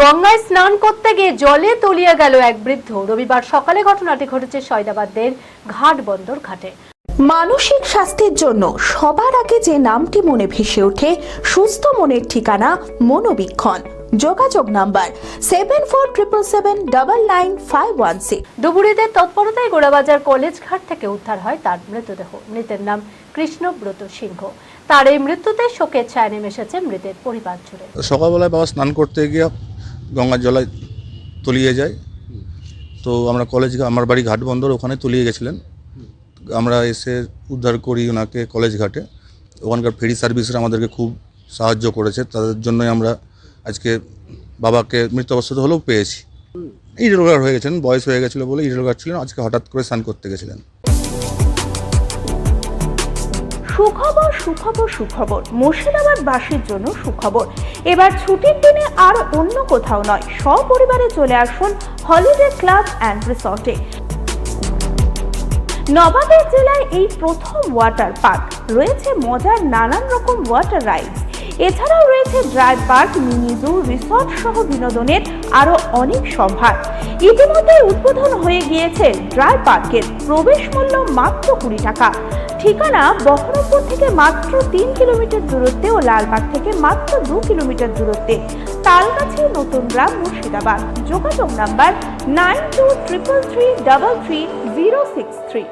গঙ্গায় স্নান করতে গিয়ে জলে তলিয়ে গেল এক বৃদ্ধ। রবিবার সকালে ঘটনাটি ঘটেছে সয়দাবাদের ঘাট বন্দর ঘাটে। মানসিক স্বাস্থ্যের জন্য সবার আগে যে নামটি মনে ভেসে ওঠে, সুস্থ মনের ঠিকানা মনোবীক্ষণ। যোগাযোগ নাম্বার 7477799516। ডুবুরিদের তৎপরতায় গোড়াবাজার কলেজ ঘাট থেকে উদ্ধার হয় তার মৃতদেহ। মৃতের নাম কৃষ্ণব্রত সিংহ। তার এই মৃত্যুতে শোকের ছায়া নেমে এসেছে মৃতের পরিবার জুড়ে। সকালবেলায় বাবা স্নান করতে গিয়ে গঙ্গার জলে তলিয়ে যায়। তো আমরা আমার বাড়ি ঘাট বন্দর, ওখানে তলিয়ে গেছিলেন। আমরা এসে উদ্ধার করি ওনাকে কলেজ ঘাটে। ওখানকার ফেরি সার্ভিসরা আমাদেরকে খুব সাহায্য করেছে, তাদের জন্যই আমরা আজকে বাবাকে মৃত অবস্থাতে হলেও পেয়েছি। ইরেগুলার হয়ে গেছেন, বয়স হয়ে গেছিলো বলে ইরেগুলার ছিলেন। আজকে হঠাৎ করে স্নান করতে গেছিলেন। সুখবর সুখবর সুখবর, মুর্শিদাবাদবাসীর জন্য সুখবর। এবার ছুটির দিনে আর অন্য কোথাও নয়, সপরিবারে চলে আসুন হলিডে ক্লাব অ্যান্ড রিসর্টে। নবাবের জেলায় এই প্রথম ওয়াটার পার্ক। রয়েছে মজার নানান রকম ওয়াটার রাইডস, এছাড়াও রয়েছে dry park, mini zoo, resort সহ বিনোদনের আরো অনেক সম্ভার। ইতিমধ্যে উদ্বোধন হয়ে গিয়েছে ড্রাই পার্কের। প্রবেশ মূল্য মাত্র 20 টাকা। ঠিকানা বহরমপুর থেকে মাত্র 3 কিলোমিটার দূরত্বে ও লালবাগ থেকে মাত্র 2 কিলোমিটার দূরত্বে। তালগাছি, নতুন গ্রাম, মুর্শিদাবাদ। যোগাযোগ নাম্বার 9233333063।